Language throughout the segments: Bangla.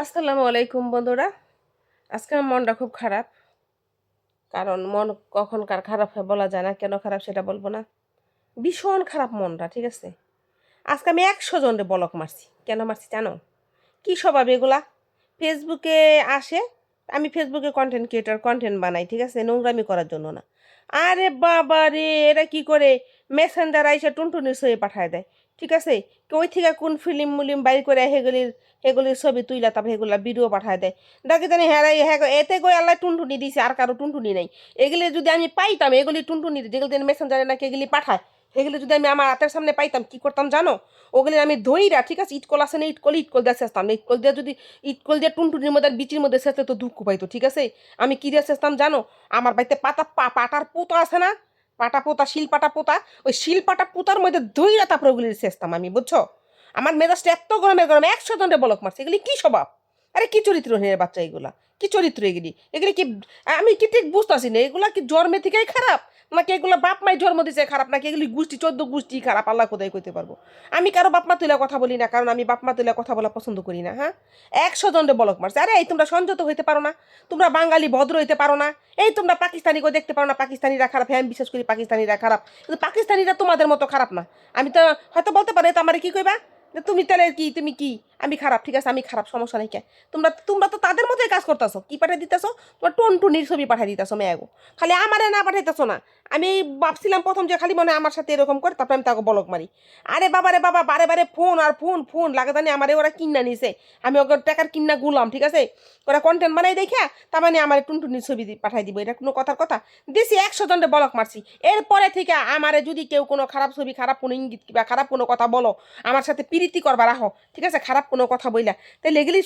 আসসালামু আলাইকুম বন্ধুরা। আজকে আমার মনটা খুব খারাপ। কারণ মন কখনকার খারাপ হয় বলা যায় না। কেন খারাপ সেটা বলবো না। ভীষণ খারাপ মনটা, ঠিক আছে? আজকে আমি ১০০ জনরে ব্লক মারছি। কেন মারছি জানো? কি স্বভাব এগুলা? ফেসবুকে আসে, আমি ফেসবুকে কনটেন্ট ক্রিয়েটর, কনটেন্ট বানাই, ঠিক আছে? নোংরামি করার জন্য না। আরে বাবারে! এরা কি করে মেসেঞ্জার আইসা টুনটুনির ছবি পাঠায় দেয়, ঠিক আছে? কই থেকে কোন ফিল্ম-মুলিম বাইর করে হেগুলির ছবি তুইলা তারপর হেগুলা ভিডিও পাঠায় দেয়। দেখি জানি এতে কই আল্লাহ টুনটুনি দিছে, আর কারো টুনটুনি নাই। এগুলি যদি আমি পাইতাম, এগুলি টুনটুনি যেগুলি মেসেঞ্জারে নাকি এগুলি পাঠায়, সেগুলো যদি আমি আমার হাতের সামনে পাইতাম, কি করতাম জানো? ওগুলি আমি ধইরা, ঠিক আছে, ইটকল আছে না, ইটকল দিয়ে চেষ্টাম না, ইটকল দিয়ে যদি ইটকল দিয়ে টুনটুনির মধ্যে আর বিচির মধ্যে চেষ্টা তো দুঃখ পাইতো, ঠিক আছে? আমি কি দিয়ে চেষ্টাম জানো? আমার বাড়িতে পাটার পোতা আছে না, পাটা পোতা, শিলপাটা পোতা, ওই শিলপাটা পোতার মধ্যে ধইরা তারপরে ওগুলি চেষ্টাম আমি, বুঝছো? আমার মেজাজটা এত গরমে ১০০ জনরে বলক মারছে। এগুলি কি স্বভাব? আরে কি চরিত্রহীনের বাচ্চা এগুলা? কি চরিত্র এগুলি? এগুলি কি, আমি কি ঠিক বুঝতেছি না, এগুলা কি জন্মে থেকেই খারাপ, নাকি এগুলো বাপ মাই জন্ম দিছে খারাপ, নাকি এগুলি গোষ্ঠী ১৪ গোষ্ঠী খারাপ, আল্লাহ কোথায় কইতে পারবো। আমি কারো বাপ মা তুলে কথা বলি না, কারণ আমি বাপ মা তুলে কথা বলা পছন্দ করি না। হ্যাঁ, ১০০ জনরে বলক মারছে। আরে এই তোমরা সংযত হইতে পারো না? তোমরা বাঙালি ভদ্র হইতে পারো না? এই তোমরা পাকিস্তানিকেও দেখতে পারো না? পাকিস্তানিরা খারাপ, হ্যাঁ আমি বিশ্বাস করি পাকিস্তানিরা খারাপ, কিন্তু পাকিস্তানিরা তোমাদের মতো খারাপ না। আমি তো হয়তো বলতে পারি, তো আমার কি কইবা যে তুমি তাহলে কি, তুমি কি আমি খারাপ? ঠিক আছে, আমি খারাপ, সমস্যা নাই। কে তোমরা তোমরা তো তাদের মতোই কাজ করতেছো। কি পাঠিয়ে দিতেছো? তোমার টুনটুনির ছবি পাঠিয়ে দিতেছো মেয়াগো। খালি আমারে না পাঠাইতেছো না। আমি ভাবছিলাম প্রথম যে খালি মনে হয় আমার সাথে এরকম করে, তারপরে আমি তাকে বলক মারি। আরে বাবা রে বাবা, বারে বারে ফোন আর ফোন ফোন লাগে জানি আমারে ওরা কিন্না নিছে। আমি ওকে টাকার কিন্না গুলাম, ঠিক আছে? ওরা কন্টেন্ট বানাই দেখা তার মানে আমার টুনটুনির ছবি পাঠাই দিব, এটা কোনো কথার কথা? দিছি ১০০ জনরে বলক মারছি। এরপরে থেকে আমারে যদি কেউ কোনো খারাপ ছবি, খারাপ কোনো ইঙ্গিত কিংবা খারাপ কোনো কথা বলো, আমার সাথে প্রীতি করবা রাখো, ঠিক আছে? খারাপ কোনো কথা বইলা, তাহলে এগুলি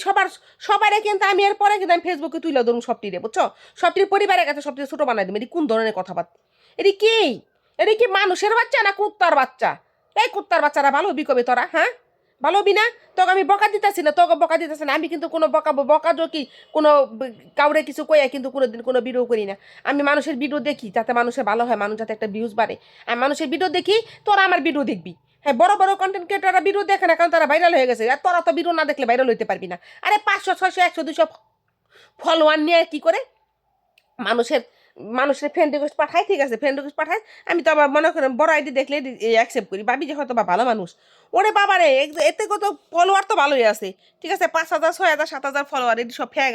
সবারে কিন্তু আমি এরপরে কিন্তু আমি ফেসবুকে তুলে ধরুন সবটিরে, বুঝছো? সবটির পরিবারের কাছে সবটির ছোট বানাই দেবো। এটি কোন ধরনের কথাবার্তা? এটি কি? এটি কি মানুষের বাচ্চা না কুত্তার বাচ্চা? এই কুত্তার বাচ্চারা ভালো হবি কবে তোরা? হ্যাঁ, ভালো হবি না? তোকে আমি বকা দিতেছি না, তোকে বকা দিতেছি না। আমি কিন্তু কোনো বকা কি কোনো কাউরে কিছু কইয়া কিন্তু কোনোদিন কোনো ভিডিও করি না। আমি মানুষের ভিডিও দেখি যাতে মানুষের ভালো হয়, মানুষ যাতে একটা ভিউজ বাড়ে। আমি মানুষের ভিডিও দেখি, তোরা আমার ভিডিও দেখবি। হ্যাঁ, বড় বড় কন্টেন্ট ক্রিয়েটাররা ভিডিও দেখে না, কারণ তারা ভাইরাল হয়ে গেছে। আর তোরা তো ভিডিও না দেখলে ভাইরাল হইতে পারবি না। আরে ৫০০ ৬০০ ১০০ ২০০ ফলোয়ার নিয়ে কি করে মানুষের মানুষের ফ্রেন্ড রিকোয়েস্ট পাঠায়, ঠিক আছে? ফ্রেন্ড রিকোয়েস্ট পাঠায়, আমি তো আবার মনে করেন বড় আইডি দেখলে অ্যাকসেপ্ট করি, ভাবি যে হয়তো বা ভালো মানুষ। ওরে বাবা রে, এতে কত ফলোয়ার তো ভালোই আছে, ঠিক আছে? ৫,০০০ ৬,০০০ ৭,০০০ ফলোয়ার, এটি সব ফেক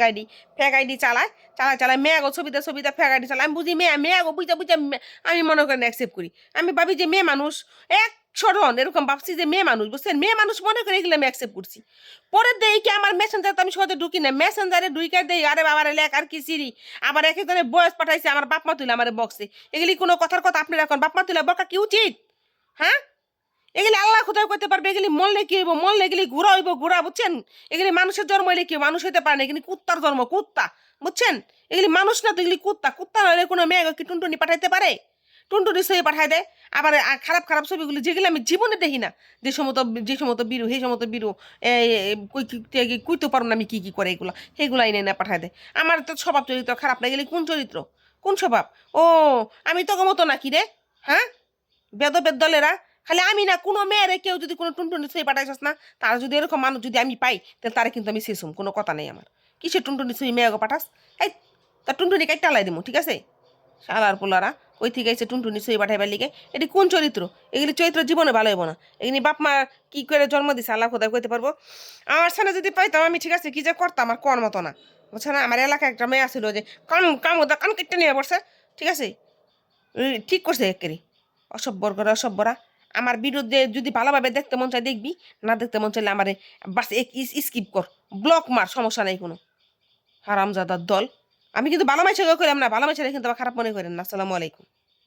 আইডি চালায় চালায় চালায় মেয়াগো ছবিতে ছবিতে ফেক আইডি চালায়। আমি বুঝি মেয়াগো বুঝা বুঝা আমি মনে করেন অ্যাকসেপ্ট করি। আমি ভাবি যে মেয়ে মানুষ, ১০০ জন এরকম ভাবছি যে মেয়ে মানুষ, বুঝছেন? মেয়ে মানুষ মনে করে এগুলো আমি অ্যাকসেপ্ট করছি। পরে দেই কি আমার মেসেঞ্জার, তো আমি সহজে ঢুকি না, মেসেঞ্জারে ঢুইকা দেই আরে বাবারে লেখ আর কি সিরি। আবার এক একজনের বয়স পাঠাইছে আমার বাপ মা তুলে আমার বক্সে। এগুলি কোনো কথার কথা? আপনি এখন বাপ মা তুলে বকা কি উচিত? হ্যাঁ, এগুলি আল্লাহ কোথায় করতে পারবে? এগুলি মরলে কি হইব? মরলে এগুলি ঘুরা হইব ঘুরা, বুঝছেন? এগুলি মানুষের জন্ম হইলে কি মানুষ হইতে পারে না, এগুলি কুত্তার জন্ম, কুত্তা, বুঝছেন? এগুলি মানুষ না তো, এগুলি কুত্তা। কুত্তা হলে কোনো মেয়ে কি টুনটুনি পাঠাইতে পারে? টুনটুনি ছবি পাঠায় দেয়। আবার খারাপ খারাপ ছবিগুলি যেগুলো আমি জীবনে দেখি না, যে সমস্ত বিরু, সেই সমস্ত বিরু কইতে পারো না আমি কি কি করে, এগুলো সেগুলো এনে না পাঠায় দেয়। আমার তো স্বভাব চরিত্র খারাপ না, এগুলি কোন চরিত্র, কোন স্বভাব? ও, আমি তো মতো নাকি রে? হ্যাঁ, বেদবের দলেরা। খালি আমি না, কোনো মেয়েরে কেউ যদি কোনো টুনটুনি ছবি পাঠাইছস না, তারা যদি এরকম মানুষ যদি আমি পাই, তাহলে তারা কিন্তু আমি শেষুম, কোনো কথা নেই আমার। কিসের টুনটুনি ছবি মেয়েকে পাঠাস? এই, তার টুনটুনি কাই টালাই দিমু, ঠিক আছে? শালার পোলারা ওই থেকে এসে টুনটুনি ছবি পাঠাইবার লিগে, এটি কোন চরিত্র? এগুলি চরিত্র জীবনে ভালো হইব না। এগুলি বাপ মা কি করে জন্ম দিছে আল্লাহ খোদায় কইতে পারবো। আমার সামনে যদি পাইতাম আমি, ঠিক আছে, কি যে করতাম আমার কোয়ার মতো না, বুঝছো না? আমার এলাকায় একটা মেয়ে আসছিল যে কান কাম কান কেটে নিয়ে পড়ছে, ঠিক আছে? ঠিক করছে একেবারে। অসভ্যর করে অসভ্যরা। আমার বিরুদ্ধে যদি ভালোভাবে দেখতে মন চায় দেখবি, না দেখতে মন চাইলে আমারে বাস স্কিপ কর, ব্লক মার, সমস্যা নাই কোনো। হারামজাদার দল। আমি কিন্তু ভালো মাইছে করলাম না, ভালো মাইছে কিন্তু আবার খারাপ মনে করেন না। আসসালামু আলাইকুম।